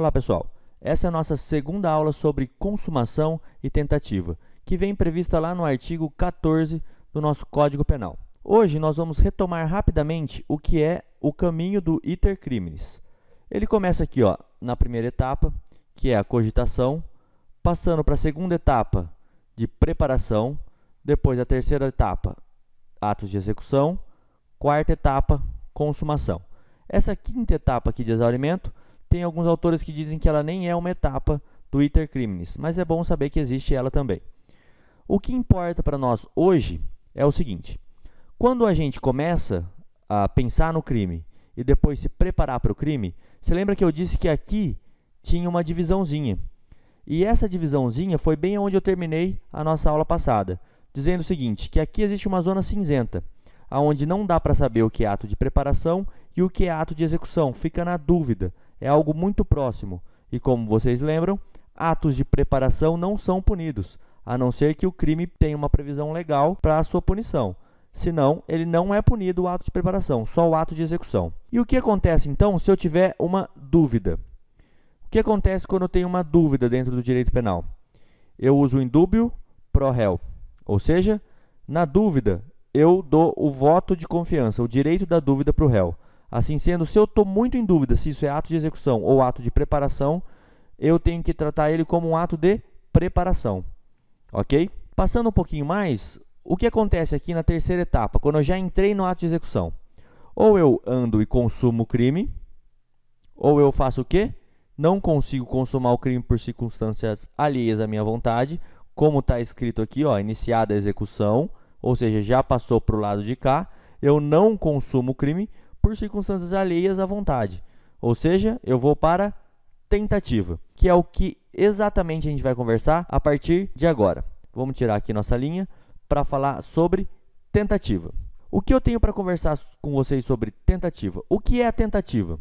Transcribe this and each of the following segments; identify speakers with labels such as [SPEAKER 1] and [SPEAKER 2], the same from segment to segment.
[SPEAKER 1] Olá pessoal, essa é a nossa segunda aula sobre consumação e tentativa, que vem prevista lá no artigo 14 do nosso Código Penal. Hoje nós vamos retomar rapidamente o que é o caminho do iter criminis. Ele começa aqui na primeira etapa, que é a cogitação, passando para a segunda etapa de preparação, depois a terceira etapa, atos de execução, quarta etapa, consumação. Essa quinta etapa aqui de exaurimento, tem alguns autores que dizem que ela nem é uma etapa do iter criminis, mas é bom saber que existe ela também. O que importa para nós hoje é o seguinte: quando a gente começa a pensar no crime e depois se preparar para o crime, você lembra que eu disse que aqui tinha uma divisãozinha. E essa divisãozinha foi bem onde eu terminei a nossa aula passada, dizendo o seguinte, que aqui existe uma zona cinzenta, onde não dá para saber o que é ato de preparação e o que é ato de execução, fica na dúvida. É algo muito próximo. E como vocês lembram, atos de preparação não são punidos, a não ser que o crime tenha uma previsão legal para a sua punição. Senão, ele não é punido o ato de preparação, só o ato de execução. E o que acontece, então, se eu tiver uma dúvida? O que acontece quando eu tenho uma dúvida dentro do direito penal? Eu uso o indúbio pro réu, ou seja, na dúvida, eu dou o voto de confiança, o direito da dúvida para o réu. Assim sendo, se eu estou muito em dúvida se isso é ato de execução ou ato de preparação, eu tenho que tratar ele como um ato de preparação. Ok? Passando um pouquinho mais, o que acontece aqui na terceira etapa, quando eu já entrei no ato de execução? Ou eu ando e consumo o crime, ou eu faço o quê? Não consigo consumar o crime por circunstâncias alheias à minha vontade, como está escrito aqui, iniciada a execução, ou seja, já passou para o lado de cá, eu não consumo o crime por circunstâncias alheias à vontade. Ou seja, eu vou para tentativa, que é o que exatamente a gente vai conversar a partir de agora. Vamos tirar aqui nossa linha para falar sobre tentativa. O que eu tenho para conversar com vocês sobre tentativa? O que é a tentativa?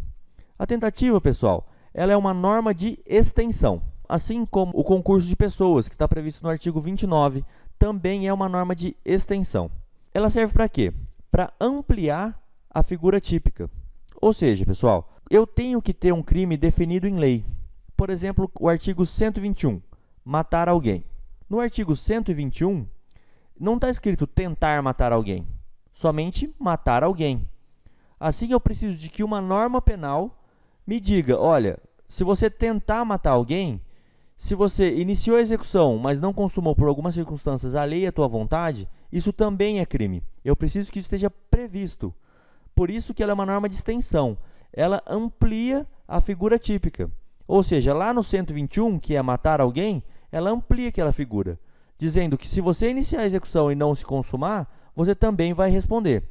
[SPEAKER 1] A tentativa, pessoal, ela é uma norma de extensão. Assim como o concurso de pessoas, que está previsto no artigo 29, também é uma norma de extensão. Ela serve para quê? Para ampliar a figura típica. Ou seja, pessoal, eu tenho que ter um crime definido em lei. Por exemplo, o artigo 121, matar alguém. No artigo 121, não está escrito tentar matar alguém, somente matar alguém. Assim, eu preciso de que uma norma penal me diga, olha, se você tentar matar alguém, se você iniciou a execução, mas não consumou por algumas circunstâncias alheias à tua vontade, isso também é crime. Eu preciso que isso esteja previsto. Por isso que ela é uma norma de extensão. Ela amplia a figura típica. Ou seja, lá no 121, que é matar alguém, ela amplia aquela figura, dizendo que se você iniciar a execução e não se consumar, você também vai responder.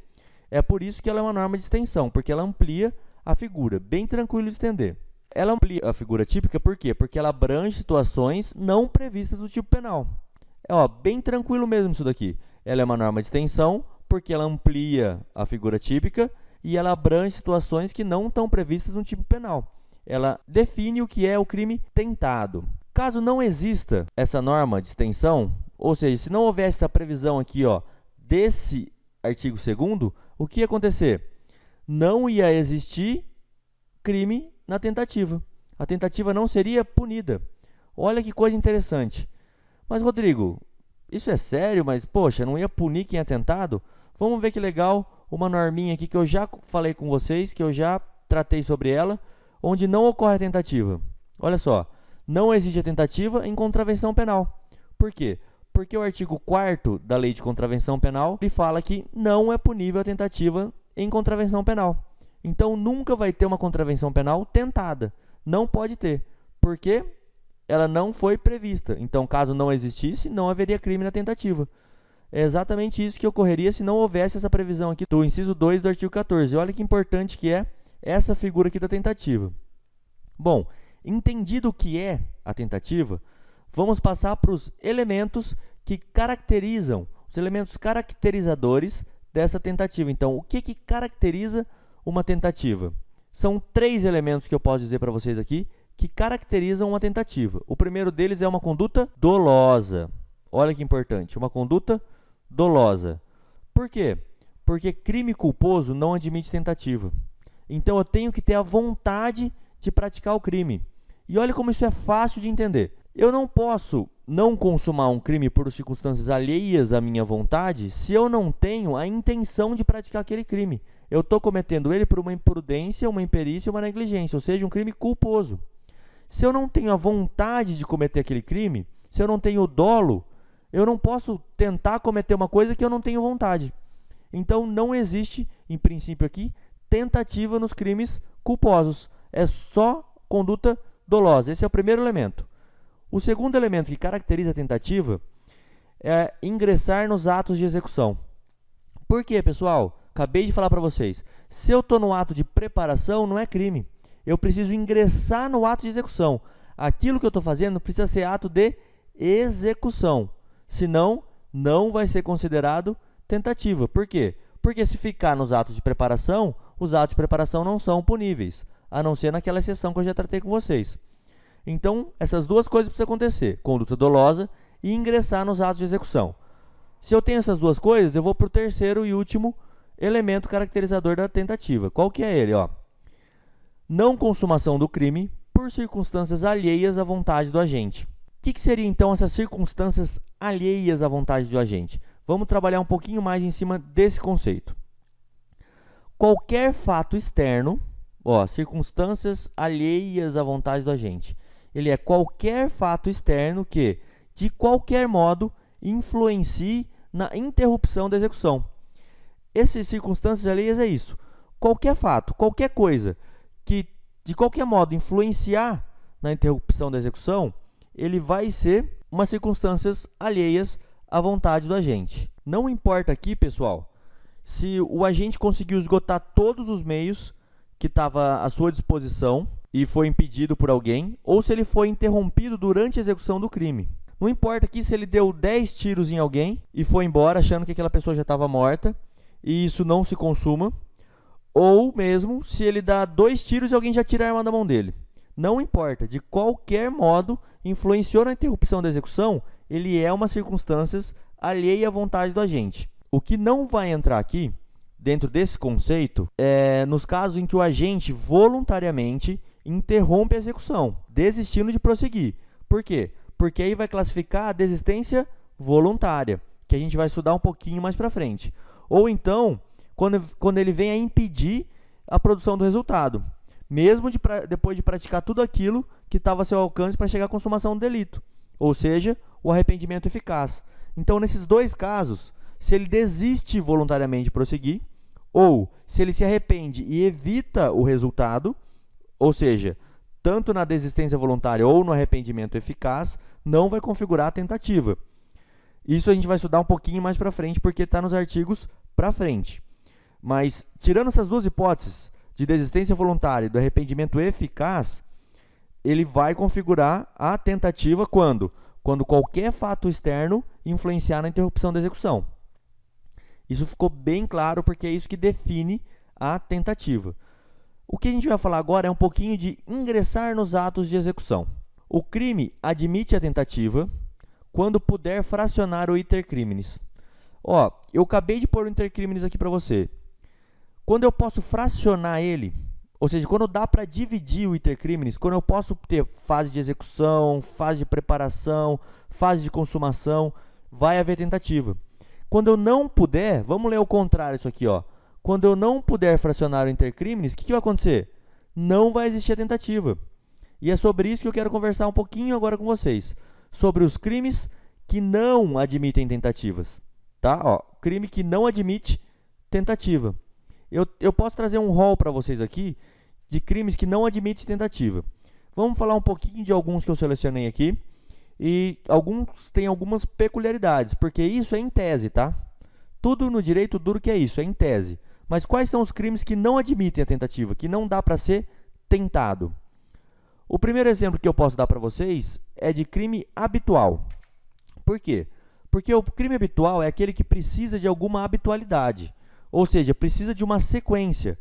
[SPEAKER 1] É por isso que ela é uma norma de extensão, porque ela amplia a figura. Bem tranquilo de entender. Ela amplia a figura típica por quê? Porque ela abrange situações não previstas no tipo penal. Bem tranquilo mesmo isso daqui. Ela é uma norma de extensão, porque ela amplia a figura típica e ela abrange situações que não estão previstas no tipo penal. Ela define o que é o crime tentado. Caso não exista essa norma de extensão, ou seja, se não houvesse essa previsão aqui, desse artigo 2º, o que ia acontecer? Não ia existir crime na tentativa. A tentativa não seria punida. Olha que coisa interessante. Mas, Rodrigo, isso é sério? Mas, poxa, não ia punir quem é tentado? Vamos ver que legal, uma norminha aqui que eu já falei com vocês, que eu já tratei sobre ela, onde não ocorre a tentativa. Olha só, não existe a tentativa em contravenção penal. Por quê? Porque o artigo 4º da Lei de Contravenção Penal, ele fala que não é punível a tentativa em contravenção penal. Então, nunca vai ter uma contravenção penal tentada. Não pode ter. Por quê? Ela não foi prevista. Então, caso não existisse, não haveria crime na tentativa. É exatamente isso que ocorreria se não houvesse essa previsão aqui do inciso 2 do artigo 14. Olha que importante que é essa figura aqui da tentativa. Bom, entendido o que é a tentativa, vamos passar para os elementos que caracterizam, os elementos caracterizadores dessa tentativa. Então, o que caracteriza uma tentativa? São 3 elementos que eu posso dizer para vocês aqui que caracterizam uma tentativa. O primeiro deles é uma conduta dolosa. Olha que importante, uma conduta dolosa. Por quê? Porque crime culposo não admite tentativa. Então, eu tenho que ter a vontade de praticar o crime. E olha como isso é fácil de entender. Eu não posso não consumar um crime por circunstâncias alheias à minha vontade se eu não tenho a intenção de praticar aquele crime. Eu estou cometendo ele por uma imprudência, uma imperícia ou uma negligência, ou seja, um crime culposo. Se eu não tenho a vontade de cometer aquele crime, se eu não tenho o dolo, eu não posso tentar cometer uma coisa que eu não tenho vontade. Então, não existe, em princípio aqui, tentativa nos crimes culposos. É só conduta dolosa. Esse é o primeiro elemento. O segundo elemento que caracteriza a tentativa é ingressar nos atos de execução. Por quê, pessoal? Acabei de falar para vocês. Se eu estou no ato de preparação, não é crime. Eu preciso ingressar no ato de execução. Aquilo que eu estou fazendo precisa ser ato de execução. Senão, não vai ser considerado tentativa. Por quê? Porque se ficar nos atos de preparação, os atos de preparação não são puníveis, a não ser naquela exceção que eu já tratei com vocês. Então, essas duas coisas precisam acontecer, conduta dolosa e ingressar nos atos de execução. Se eu tenho essas duas coisas, eu vou para o terceiro e último elemento caracterizador da tentativa. Qual que é ele? Não consumação do crime por circunstâncias alheias à vontade do agente. O que seriam, então, essas circunstâncias alheias à vontade do agente? Vamos trabalhar um pouquinho mais em cima desse conceito. Qualquer fato externo, circunstâncias alheias à vontade do agente. Ele é qualquer fato externo que, de qualquer modo, influencie na interrupção da execução. Essas circunstâncias alheias é isso. Qualquer fato, qualquer coisa que, de qualquer modo, influenciar na interrupção da execução, ele vai ser umas circunstâncias alheias à vontade do agente. Não importa aqui, pessoal, se o agente conseguiu esgotar todos os meios que estava à sua disposição e foi impedido por alguém, ou se ele foi interrompido durante a execução do crime. Não importa aqui se ele deu 10 tiros em alguém e foi embora achando que aquela pessoa já estava morta e isso não se consuma, ou mesmo se ele dá 2 tiros e alguém já tira a arma da mão dele. Não importa, de qualquer modo, influenciou na interrupção da execução, ele é uma circunstância alheia à vontade do agente. O que não vai entrar aqui, dentro desse conceito, é nos casos em que o agente voluntariamente interrompe a execução, desistindo de prosseguir. Por quê? Porque aí vai classificar a desistência voluntária, que a gente vai estudar um pouquinho mais para frente. Ou então, quando ele vem a impedir a produção do resultado, mesmo depois de praticar tudo aquilo que estava a seu alcance para chegar à consumação do delito, ou seja, o arrependimento eficaz. Então, nesses dois casos, se ele desiste voluntariamente de prosseguir, ou se ele se arrepende e evita o resultado, ou seja, tanto na desistência voluntária ou no arrependimento eficaz, não vai configurar a tentativa. Isso a gente vai estudar um pouquinho mais para frente, porque está nos artigos para frente. Mas, tirando essas duas hipóteses, de desistência voluntária e do arrependimento eficaz, ele vai configurar a tentativa quando qualquer fato externo influenciar na interrupção da execução. Isso ficou bem claro porque é isso que define a tentativa. O que a gente vai falar agora é um pouquinho de ingressar nos atos de execução. O crime admite a tentativa quando puder fracionar o iter criminis. Eu acabei de pôr o iter criminis aqui para você. Quando eu posso fracionar ele, ou seja, quando dá para dividir o iter criminis, quando eu posso ter fase de execução, fase de preparação, fase de consumação, vai haver tentativa. Quando eu não puder, vamos ler o contrário isso aqui, Quando eu não puder fracionar o iter criminis, o que vai acontecer? Não vai existir a tentativa. E é sobre isso que eu quero conversar um pouquinho agora com vocês. Sobre os crimes que não admitem tentativas. Tá? Crime que não admite tentativa. Eu posso trazer um rol para vocês aqui de crimes que não admitem tentativa. Vamos falar um pouquinho de alguns que eu selecionei aqui. E alguns têm algumas peculiaridades, porque isso é em tese, tá? Tudo no direito duro que é isso, é em tese. Mas quais são os crimes que não admitem a tentativa, que não dá para ser tentado? O primeiro exemplo que eu posso dar para vocês é de crime habitual. Por quê? Porque o crime habitual é aquele que precisa de alguma habitualidade, ou seja, precisa de uma sequência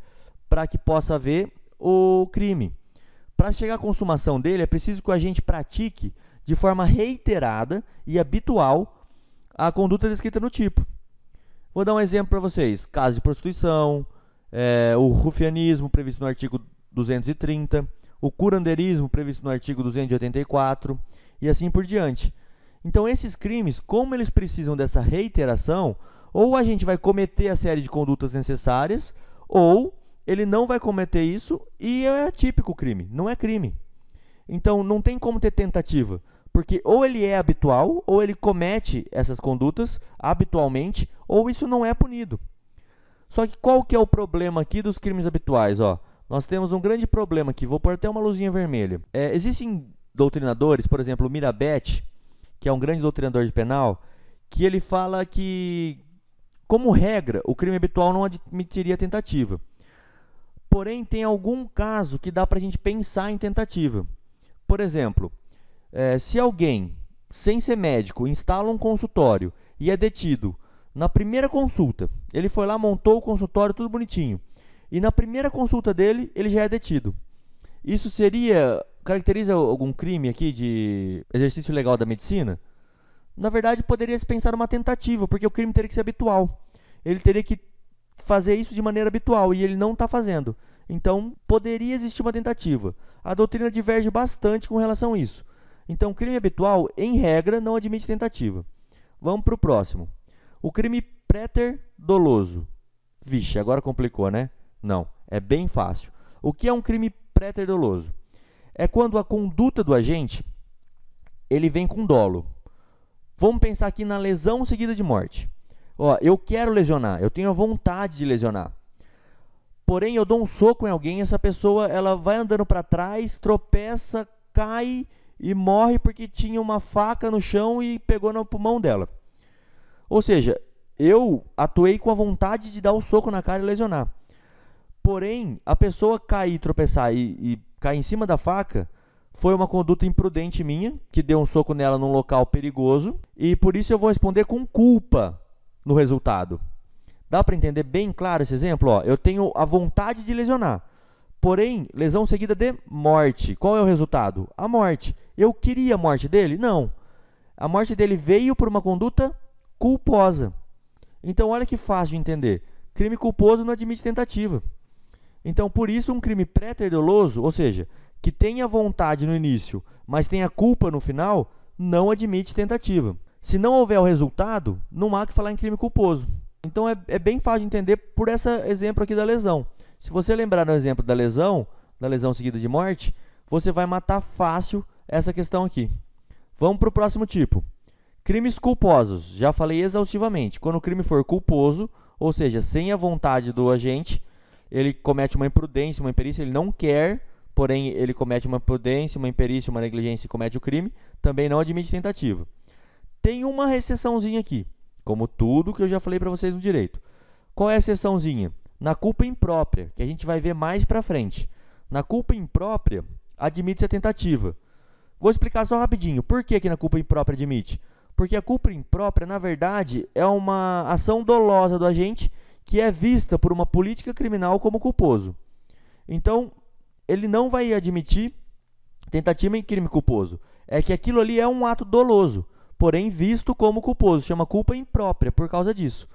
[SPEAKER 1] para que possa haver o crime. Para chegar à consumação dele, é preciso que o agente pratique de forma reiterada e habitual a conduta descrita no tipo. Vou dar um exemplo para vocês. Caso de prostituição, o rufianismo previsto no artigo 230, o curandeirismo previsto no artigo 284 e assim por diante. Então, esses crimes, como eles precisam dessa reiteração, ou a gente vai cometer a série de condutas necessárias, ou ele não vai cometer isso e é típico crime, não é crime. Então, não tem como ter tentativa, porque ou ele é habitual, ou ele comete essas condutas habitualmente, ou isso não é punido. Só que qual que é o problema aqui dos crimes habituais? Ó, nós temos um grande problema aqui, vou pôr até uma luzinha vermelha. Existem doutrinadores, por exemplo, o Mirabete, que é um grande doutrinador de penal, que ele fala que, como regra, o crime habitual não admitiria tentativa. Porém, tem algum caso que dá para a gente pensar em tentativa. Por exemplo, se alguém, sem ser médico, instala um consultório e é detido na primeira consulta, ele foi lá, montou o consultório, tudo bonitinho, e na primeira consulta dele, ele já é detido. Isso caracteriza algum crime aqui de exercício ilegal da medicina? Na verdade, poderia se pensar uma tentativa, porque o crime teria que ser habitual. Ele teria que fazer isso de maneira habitual, e ele não está fazendo. Então, poderia existir uma tentativa. A doutrina diverge bastante com relação a isso. Então, crime habitual, em regra, não admite tentativa. Vamos para o próximo. O crime préter-doloso. Vixe, agora complicou, né? Não, é bem fácil. O que é um crime préter-doloso? É quando a conduta do agente, ele vem com dolo. Vamos pensar aqui na lesão seguida de morte. Ó, eu quero lesionar, eu tenho a vontade de lesionar. Porém, eu dou um soco em alguém, essa pessoa ela vai andando para trás, tropeça, cai e morre porque tinha uma faca no chão e pegou no pulmão dela. Ou seja, eu atuei com a vontade de dar o soco na cara e lesionar. Porém, a pessoa cair, tropeçar e cair em cima da faca foi uma conduta imprudente minha, que deu um soco nela num local perigoso, e por isso eu vou responder com culpa no resultado. Dá para entender bem claro esse exemplo? Ó, eu tenho a vontade de lesionar, porém, lesão seguida de morte. Qual é o resultado? A morte. Eu queria a morte dele? Não. A morte dele veio por uma conduta culposa. Então, olha que fácil de entender. Crime culposo não admite tentativa. Então, por isso, um crime préter-doloso, ou seja, que tenha vontade no início, mas tenha culpa no final, não admite tentativa. Se não houver o resultado, não há que falar em crime culposo. Então, é bem fácil de entender por esse exemplo aqui da lesão. Se você lembrar no exemplo da lesão seguida de morte, você vai matar fácil essa questão aqui. Vamos para o próximo tipo. Crimes culposos. Já falei exaustivamente. Quando o crime for culposo, ou seja, sem a vontade do agente, ele comete uma imprudência, uma imperícia, ele não quer, porém ele comete uma imprudência, uma imperícia, uma negligência e comete o crime, também não admite tentativa. Tem uma exceçãozinha aqui, como tudo que eu já falei para vocês no direito. Qual é a exceçãozinha? Na culpa imprópria, que a gente vai ver mais para frente. Na culpa imprópria, admite-se a tentativa. Vou explicar só rapidinho. Por que na culpa imprópria admite? Porque a culpa imprópria, na verdade, é uma ação dolosa do agente que é vista por uma política criminal como culposo. Então, ele não vai admitir tentativa em crime culposo. É que aquilo ali é um ato doloso, porém visto como culposo. Chama culpa imprópria por causa disso.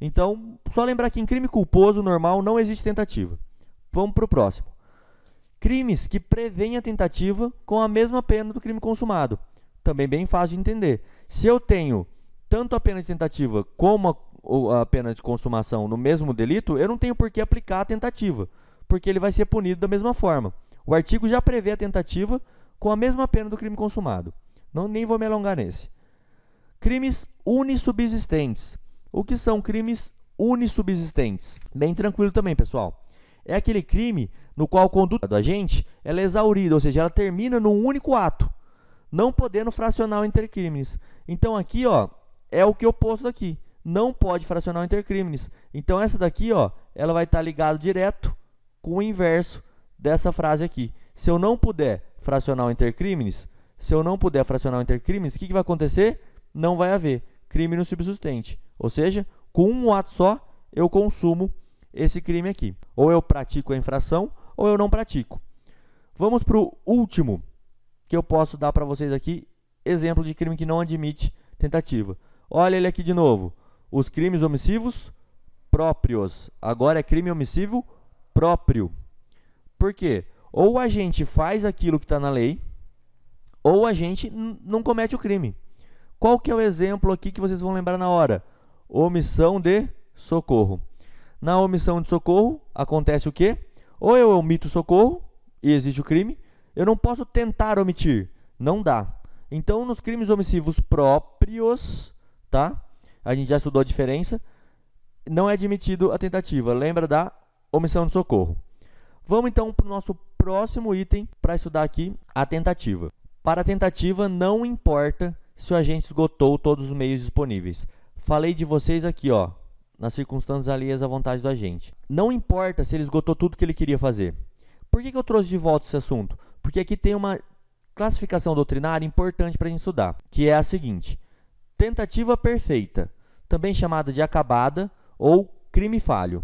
[SPEAKER 1] Então, só lembrar que em crime culposo normal não existe tentativa. Vamos para o próximo. Crimes que prevêem a tentativa com a mesma pena do crime consumado. Também bem fácil de entender. Se eu tenho tanto a pena de tentativa como a pena de consumação no mesmo delito, eu não tenho por que aplicar a tentativa, porque ele vai ser punido da mesma forma. O artigo já prevê a tentativa com a mesma pena do crime consumado. Nem vou me alongar nesse. Crimes unissubsistentes. O que são crimes unissubsistentes? Bem tranquilo também, pessoal. É aquele crime no qual a conduta do agente ela é exaurida, ou seja, ela termina num único ato, não podendo fracionar o intercrimes. Então aqui, ó, é o que eu posto aqui. Não pode fracionar o intercrimes. Então essa daqui, ó, ela vai estar ligada direto com o inverso dessa frase aqui. Se eu não puder fracionar o intercrimes, o que vai acontecer? Não vai haver crime no subsistente. Ou seja, com um ato só, eu consumo esse crime aqui. Ou eu pratico a infração, ou eu não pratico. Vamos para o último que eu posso dar para vocês aqui, exemplo de crime que não admite tentativa. Olha ele aqui de novo. Os crimes omissivos próprios. Agora é crime omissivo próprio. Por quê? Ou a gente faz aquilo que está na lei, ou a gente não comete o crime. Qual que é o exemplo aqui que vocês vão lembrar na hora? Omissão de socorro. Na omissão de socorro, acontece o quê? Ou eu omito o socorro e existe o crime, eu não posso tentar omitir, não dá. Então, nos crimes omissivos próprios, tá? A gente já estudou a diferença, não é admitido a tentativa. Lembra da omissão de socorro. Vamos então para o nosso próximo item para estudar aqui a tentativa. Para a tentativa, não importa se o agente esgotou todos os meios disponíveis. Falei de vocês aqui, ó, nas circunstâncias alheias à vontade do agente. Não importa se ele esgotou tudo que ele queria fazer. Por que eu trouxe de volta esse assunto? Porque aqui tem uma classificação doutrinária importante para a gente estudar, que é a seguinte: tentativa perfeita, também chamada de acabada ou crime falho.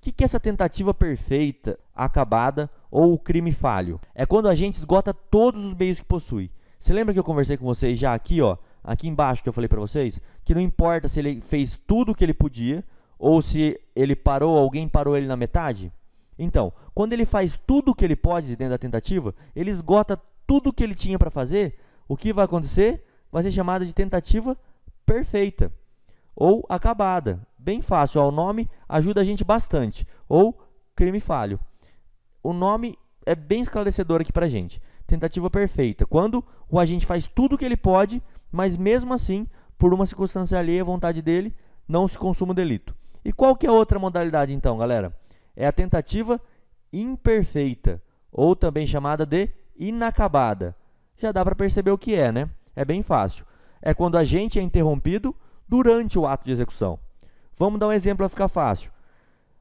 [SPEAKER 1] O que é essa tentativa perfeita, acabada ou crime falho? É quando a gente esgota todos os meios que possui. Você lembra que eu conversei com vocês já aqui, ó, aqui embaixo que eu falei para vocês, que não importa se ele fez tudo o que ele podia ou se ele parou, alguém parou ele na metade? Então, quando ele faz tudo o que ele pode dentro da tentativa, ele esgota tudo o que ele tinha para fazer, o que vai acontecer? Vai ser chamada de tentativa perfeita ou acabada. Bem fácil, ó, o nome ajuda a gente bastante. Ou crime falho. O nome é bem esclarecedor aqui para a gente. Tentativa perfeita, quando o agente faz tudo o que ele pode, mas mesmo assim, por uma circunstância alheia à vontade dele, não se consuma o delito. E qual que é a outra modalidade então, galera? É a tentativa imperfeita, ou também chamada de inacabada. Já dá para perceber o que é, né? É bem fácil. É quando o agente é interrompido durante o ato de execução. Vamos dar um exemplo para ficar fácil.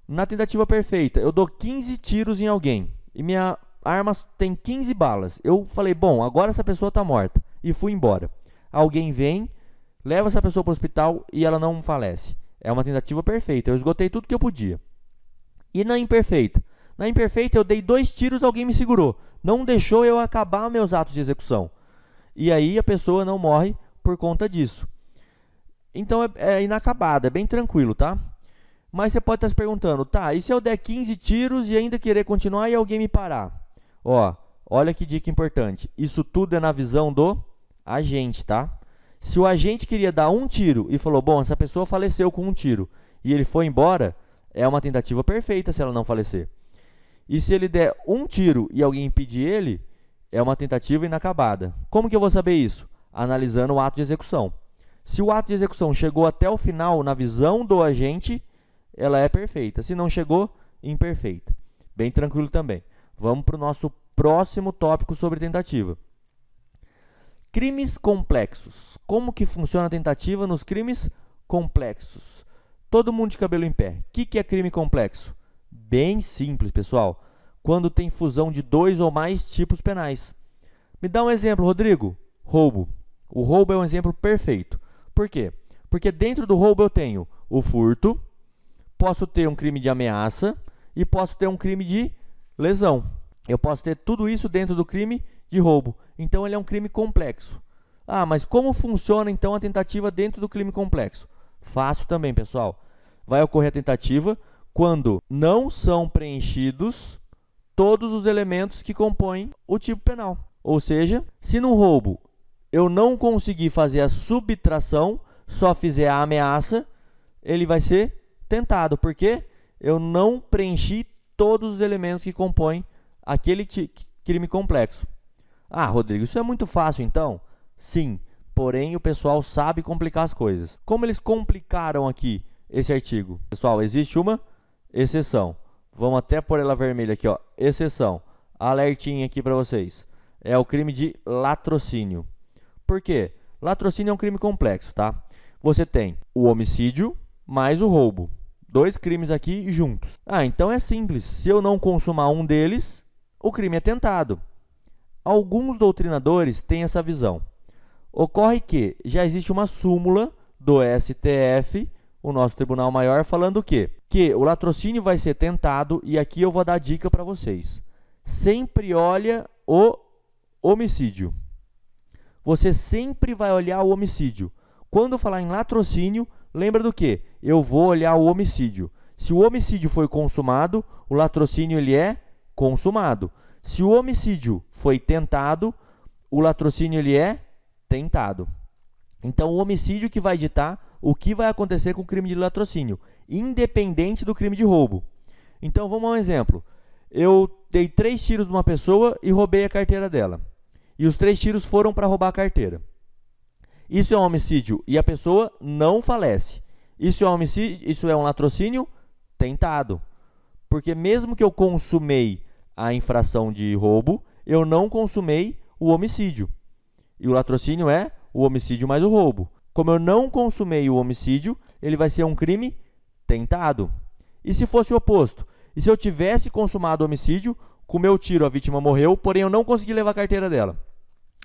[SPEAKER 1] Na tentativa perfeita, eu dou 15 tiros em alguém e minha arma tem 15 balas. Eu falei, bom, agora essa pessoa está morta e fui embora. Alguém vem, leva essa pessoa para o hospital e ela não falece. É uma tentativa perfeita, eu esgotei tudo que eu podia. E na imperfeita? Na imperfeita eu dei 2 tiros, alguém me segurou. Não deixou eu acabar meus atos de execução. E aí a pessoa não morre por conta disso. Então é inacabado, é bem tranquilo, tá? Mas você pode estar se perguntando, tá, e se eu der 15 tiros e ainda querer continuar e alguém me parar? Ó, olha que dica importante. Isso tudo é na visão do agente, tá? Se o agente queria dar 1 tiro e falou, bom, essa pessoa faleceu com 1 tiro e ele foi embora, é uma tentativa perfeita se ela não falecer. E se ele der 1 tiro e alguém impedir ele, é uma tentativa inacabada. Como que eu vou saber isso? Analisando o ato de execução. Se o ato de execução chegou até o final na visão do agente, ela é perfeita. Se não chegou, imperfeita. Bem tranquilo também. Vamos para o nosso próximo tópico sobre tentativa. Crimes complexos. Como que funciona a tentativa nos crimes complexos? Todo mundo de cabelo em pé. O que é crime complexo? Bem simples, pessoal. Quando tem fusão de 2 ou mais tipos penais. Me dá um exemplo, Rodrigo. Roubo. O roubo é um exemplo perfeito. Por quê? Porque dentro do roubo eu tenho o furto, posso ter um crime de ameaça e posso ter um crime de lesão. Eu posso ter tudo isso dentro do crime de roubo. Então, ele é um crime complexo. Ah, mas como funciona, então, a tentativa dentro do crime complexo? Fácil também, pessoal. Vai ocorrer a tentativa quando não são preenchidos todos os elementos que compõem o tipo penal. Ou seja, se no roubo eu não conseguir fazer a subtração, só fizer a ameaça, ele vai ser tentado, porque eu não preenchi todos os elementos que compõem aquele crime complexo. Ah, Rodrigo, isso é muito fácil então? Sim, porém o pessoal sabe complicar as coisas. Como eles complicaram aqui esse artigo? Pessoal, existe uma exceção. Vamos até pôr ela vermelha aqui, ó. Exceção. Alertinha aqui para vocês. É o crime de latrocínio. Por quê? Latrocínio é um crime complexo, tá? Você tem o homicídio mais o roubo. 2 crimes aqui juntos. Ah, então é simples. Se eu não consumar um deles, o crime é tentado. Alguns doutrinadores têm essa visão. Ocorre que já existe uma súmula do STF, o nosso Tribunal Maior, falando o quê? Que o latrocínio vai ser tentado, e aqui eu vou dar dica para vocês. Sempre olha o homicídio. Você sempre vai olhar o homicídio. Quando eu falar em latrocínio, lembra do quê? Eu vou olhar o homicídio. Se o homicídio foi consumado, o latrocínio ele é consumado. Se o homicídio foi tentado, o latrocínio ele é tentado. Então, o homicídio que vai ditar o que vai acontecer com o crime de latrocínio, independente do crime de roubo. Então, vamos a um exemplo. Eu dei 3 tiros numa pessoa e roubei a carteira dela. E os 3 tiros foram para roubar a carteira. Isso é um homicídio e a pessoa não falece. Isso é um homicídio, isso é um latrocínio tentado. Porque mesmo que eu consumei a infração de roubo, eu não consumei o homicídio. E o latrocínio é o homicídio mais o roubo. Como eu não consumei o homicídio, ele vai ser um crime tentado. E se fosse o oposto? E se eu tivesse consumado o homicídio, com o meu tiro a vítima morreu, porém eu não consegui levar a carteira dela.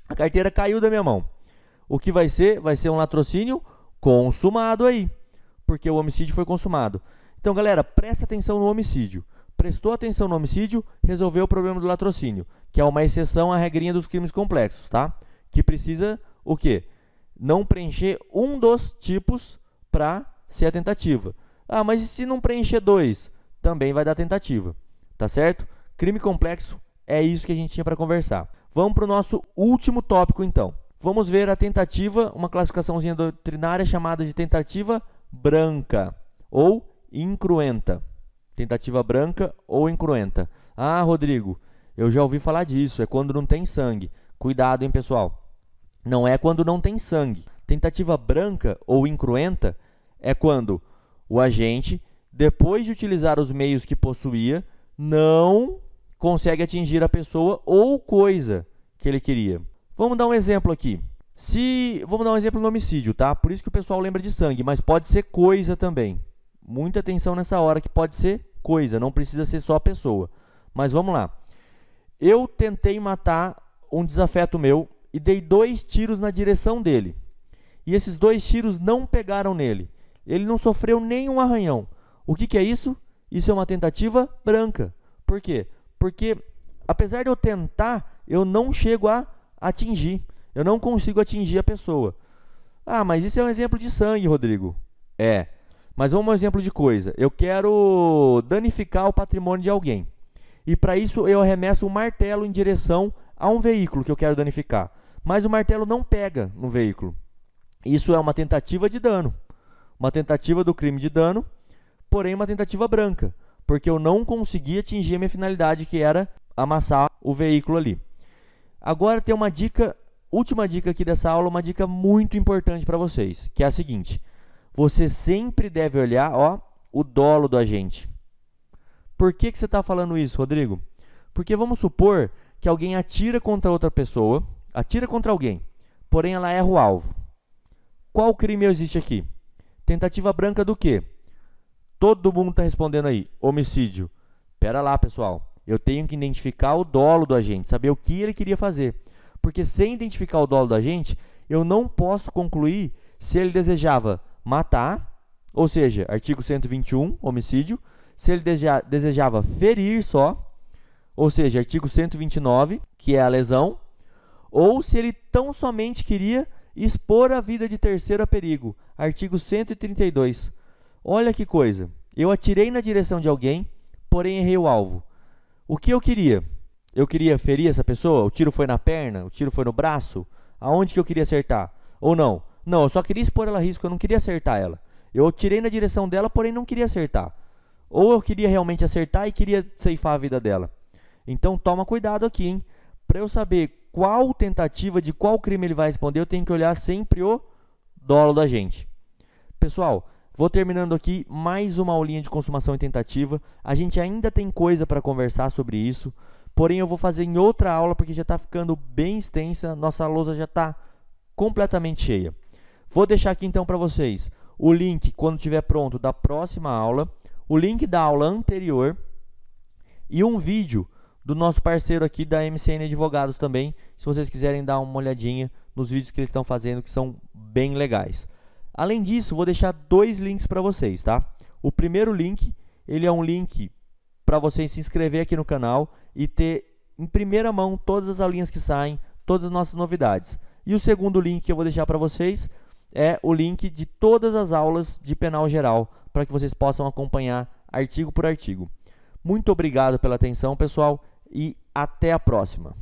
[SPEAKER 1] A carteira caiu da minha mão. O que vai ser? Vai ser um latrocínio consumado aí, porque o homicídio foi consumado. Então, galera, presta atenção no homicídio. Prestou atenção no homicídio, resolveu o problema do latrocínio, que é uma exceção à regrinha dos crimes complexos, tá? Que precisa o quê? Não preencher um dos tipos para ser a tentativa. Ah, mas e se não preencher 2? Também vai dar tentativa, tá certo? Crime complexo é isso que a gente tinha para conversar. Vamos para o nosso último tópico, então. Vamos ver a tentativa, uma classificaçãozinha doutrinária chamada de tentativa branca ou incruenta. Tentativa branca ou incruenta. Ah, Rodrigo, eu já ouvi falar disso, é quando não tem sangue. Cuidado, hein, pessoal. Não é quando não tem sangue. Tentativa branca ou incruenta é quando o agente, depois de utilizar os meios que possuía, não consegue atingir a pessoa ou coisa que ele queria. Vamos dar um exemplo aqui. Vamos dar um exemplo no homicídio, tá? Por isso que o pessoal lembra de sangue, mas pode ser coisa também. Muita atenção nessa hora que pode ser coisa, não precisa ser só a pessoa. Mas vamos lá. Eu tentei matar um desafeto meu e dei 2 tiros na direção dele. E esses 2 tiros não pegaram nele. Ele não sofreu nenhum arranhão. O que é isso? Isso é uma tentativa branca. Por quê? Porque, apesar de eu tentar, eu não chego a atingir. Eu não consigo atingir a pessoa. Ah, mas isso é um exemplo de sangue, Rodrigo. É. Mas vamos a um exemplo de coisa. Eu quero danificar o patrimônio de alguém. E para isso eu arremesso um martelo em direção a um veículo que eu quero danificar. Mas o martelo não pega no veículo. Isso é uma tentativa de dano. Uma tentativa do crime de dano, porém uma tentativa branca. Porque eu não consegui atingir a minha finalidade, que era amassar o veículo ali. Agora tem uma dica, última dica aqui dessa aula, uma dica muito importante para vocês, que é a seguinte. Você sempre deve olhar, o dolo do agente. Por que você está falando isso, Rodrigo? Porque vamos supor que alguém atira contra outra pessoa, atira contra alguém, porém ela erra o alvo. Qual crime existe aqui? Tentativa branca do quê? Todo mundo está respondendo aí, homicídio. Pera lá, pessoal, eu tenho que identificar o dolo do agente, saber o que ele queria fazer. Porque sem identificar o dolo do agente, eu não posso concluir se ele desejava matar, ou seja, artigo 121, homicídio, se ele desejava ferir só, ou seja, artigo 129, que é a lesão, ou se ele tão somente queria expor a vida de terceiro a perigo, artigo 132. Olha que coisa, eu atirei na direção de alguém, porém errei o alvo. O que eu queria? Eu queria ferir essa pessoa? O tiro foi na perna? O tiro foi no braço? Aonde que eu queria acertar? Ou não? Não, eu só queria expor ela a risco, eu não queria acertar ela. Eu atirei na direção dela, porém não queria acertar. Ou eu queria realmente acertar e queria ceifar a vida dela. Então toma cuidado aqui, hein? Para eu saber qual tentativa de qual crime ele vai responder, eu tenho que olhar sempre o dolo da gente. Pessoal, vou terminando aqui mais uma aulinha de consumação e tentativa. A gente ainda tem coisa para conversar sobre isso, porém eu vou fazer em outra aula porque já está ficando bem extensa, nossa lousa já está completamente cheia. Vou deixar aqui então para vocês o link, quando estiver pronto, da próxima aula, o link da aula anterior e um vídeo do nosso parceiro aqui da MCN Advogados também, se vocês quiserem dar uma olhadinha nos vídeos que eles estão fazendo, que são bem legais. Além disso, vou deixar 2 links para vocês, tá? O primeiro link, ele é um link para vocês se inscrever aqui no canal e ter em primeira mão todas as aulinhas que saem, todas as nossas novidades. E o segundo link que eu vou deixar para vocês é o link de todas as aulas de penal geral, para que vocês possam acompanhar artigo por artigo. Muito obrigado pela atenção, pessoal, e até a próxima.